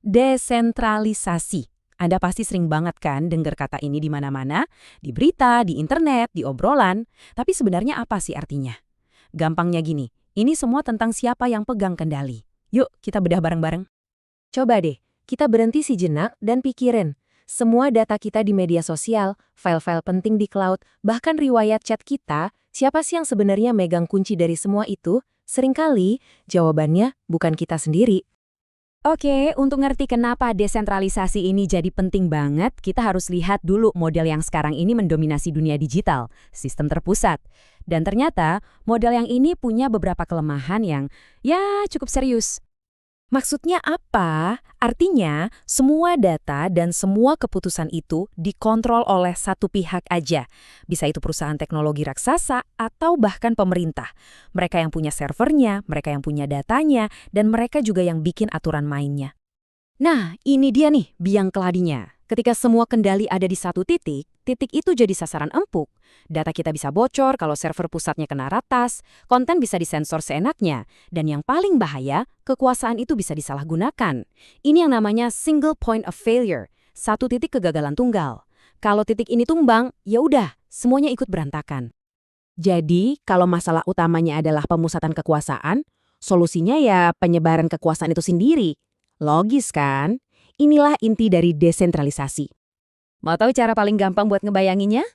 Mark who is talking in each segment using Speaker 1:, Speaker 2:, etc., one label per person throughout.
Speaker 1: Desentralisasi. Anda pasti sering banget kan dengar kata ini di mana-mana, di berita, di internet, di obrolan. Tapi sebenarnya apa sih artinya? Gampangnya gini, ini semua tentang siapa yang pegang kendali. Yuk, kita bedah bareng-bareng.
Speaker 2: Coba deh, kita berhenti sejenak dan pikirin. Semua data kita di media sosial, file-file penting di cloud, bahkan riwayat chat kita, siapa sih yang sebenarnya megang kunci dari semua itu? Seringkali, jawabannya bukan kita sendiri.
Speaker 1: Oke, untuk ngerti kenapa desentralisasi ini jadi penting banget, kita harus lihat dulu model yang sekarang ini mendominasi dunia digital, sistem terpusat. Dan ternyata, model yang ini punya beberapa kelemahan yang, ya, cukup serius. Maksudnya apa? Artinya, semua data dan semua keputusan itu dikontrol oleh satu pihak aja. Bisa itu perusahaan teknologi raksasa atau bahkan pemerintah. Mereka yang punya servernya, mereka yang punya datanya, dan mereka juga yang bikin aturan mainnya. Nah, ini dia nih biang keladinya. Ketika semua kendali ada di satu titik, titik itu jadi sasaran empuk. Data kita bisa bocor kalau server pusatnya kena ratas, konten bisa disensor seenaknya, dan yang paling bahaya, kekuasaan itu bisa disalahgunakan. Ini yang namanya single point of failure, satu titik kegagalan tunggal. Kalau titik ini tumbang, ya udah, semuanya ikut berantakan. Jadi, kalau masalah utamanya adalah pemusatan kekuasaan, solusinya ya penyebaran kekuasaan itu sendiri. Logis kan? Inilah inti dari desentralisasi. Mau tahu cara paling gampang buat ngebayanginnya?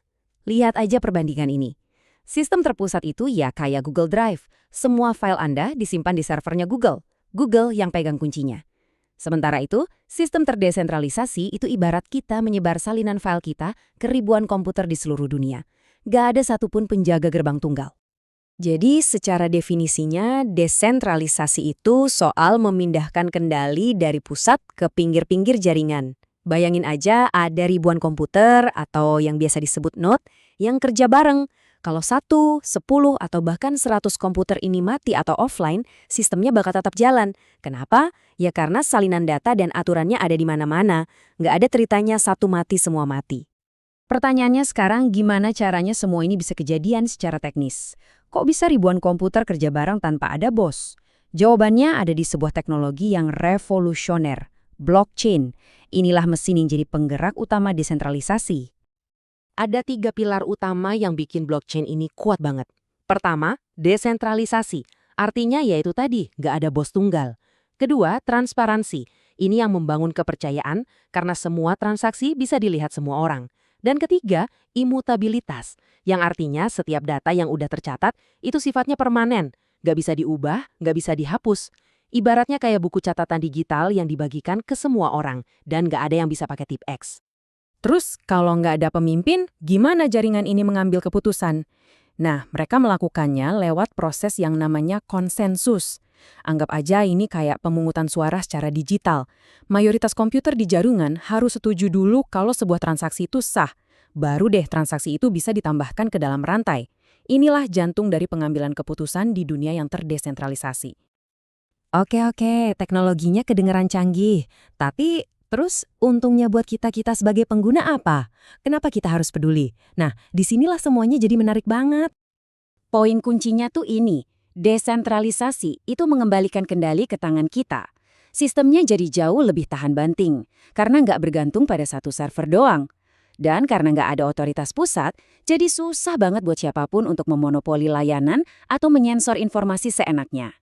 Speaker 1: Lihat aja perbandingan ini. Sistem terpusat itu ya kayak Google Drive. Semua file Anda disimpan di servernya Google. Google yang pegang kuncinya. Sementara itu, sistem terdesentralisasi itu ibarat kita menyebar salinan file kita ke ribuan komputer di seluruh dunia. Gak ada satupun penjaga gerbang tunggal. Jadi secara definisinya, desentralisasi itu soal memindahkan kendali dari pusat ke pinggir-pinggir jaringan. Bayangin aja ada ribuan komputer atau yang biasa disebut node yang kerja bareng. Kalau 1, 10, atau bahkan 100 komputer ini mati atau offline, sistemnya bakal tetap jalan. Kenapa? Ya karena salinan data dan aturannya ada di mana-mana. Nggak ada ceritanya satu mati semua mati. Pertanyaannya sekarang gimana caranya semua ini bisa kejadian secara teknis? Kok bisa ribuan komputer kerja bareng tanpa ada bos? Jawabannya ada di sebuah teknologi yang revolusioner, blockchain. Inilah mesin yang jadi penggerak utama desentralisasi. Ada 3 pilar utama yang bikin blockchain ini kuat banget. Pertama, desentralisasi. Artinya yaitu tadi, nggak ada bos tunggal. Kedua, transparansi. Ini yang membangun kepercayaan karena semua transaksi bisa dilihat semua orang. Dan ketiga, imutabilitas, yang artinya setiap data yang udah tercatat itu sifatnya permanen, nggak bisa diubah, nggak bisa dihapus. Ibaratnya kayak buku catatan digital yang dibagikan ke semua orang, dan nggak ada yang bisa pakai tip X. Terus, kalau nggak ada pemimpin, gimana jaringan ini mengambil keputusan? Nah, mereka melakukannya lewat proses yang namanya konsensus. Anggap aja ini kayak pemungutan suara secara digital. Mayoritas komputer di jaringan harus setuju dulu kalau sebuah transaksi itu sah. Baru deh transaksi itu bisa ditambahkan ke dalam rantai. Inilah jantung dari pengambilan keputusan di dunia yang terdesentralisasi. Oke, teknologinya kedengeran canggih. Tapi, terus untungnya buat kita-kita sebagai pengguna apa? Kenapa kita harus peduli? Nah, disinilah semuanya jadi menarik banget. Poin kuncinya tuh ini. Desentralisasi itu mengembalikan kendali ke tangan kita. Sistemnya jadi jauh lebih tahan banting, karena nggak bergantung pada satu server doang. Dan karena nggak ada otoritas pusat, jadi susah banget buat siapapun untuk memonopoli layanan atau menyensor informasi seenaknya.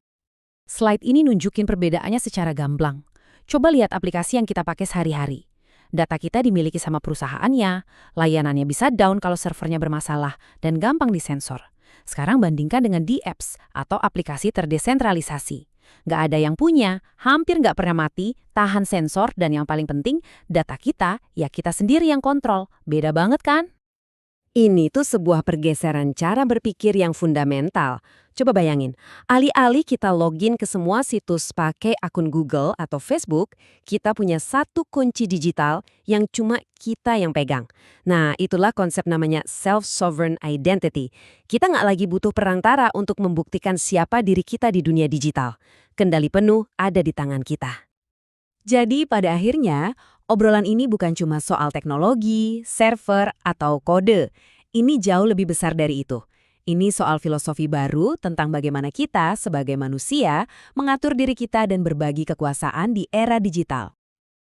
Speaker 1: Slide ini nunjukin perbedaannya secara gamblang. Coba lihat aplikasi yang kita pakai sehari-hari. Data kita dimiliki sama perusahaannya, layanannya bisa down kalau servernya bermasalah, dan gampang disensor. Sekarang bandingkan dengan DApps atau aplikasi terdesentralisasi. Nggak ada yang punya, hampir nggak pernah mati, tahan sensor, dan yang paling penting, data kita, ya kita sendiri yang kontrol. Beda banget kan? Ini tuh sebuah pergeseran cara berpikir yang fundamental. Coba bayangin, alih-alih kita login ke semua situs pakai akun Google atau Facebook, kita punya satu kunci digital yang cuma kita yang pegang. Nah, itulah konsep namanya self-sovereign identity. Kita nggak lagi butuh perantara untuk membuktikan siapa diri kita di dunia digital. Kendali penuh ada di tangan kita. Jadi pada akhirnya, obrolan ini bukan cuma soal teknologi, server, atau kode. Ini jauh lebih besar dari itu. Ini soal filosofi baru tentang bagaimana kita sebagai manusia mengatur diri kita dan berbagi kekuasaan di era digital.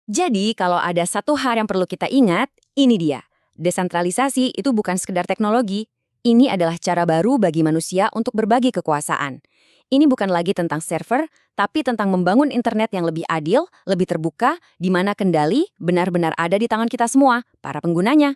Speaker 1: Jadi, kalau ada satu hal yang perlu kita ingat, ini dia. Desentralisasi itu bukan sekedar teknologi. Ini adalah cara baru bagi manusia untuk berbagi kekuasaan. Ini bukan lagi tentang server, tapi tentang membangun internet yang lebih adil, lebih terbuka, di mana kendali benar-benar ada di tangan kita semua, para penggunanya.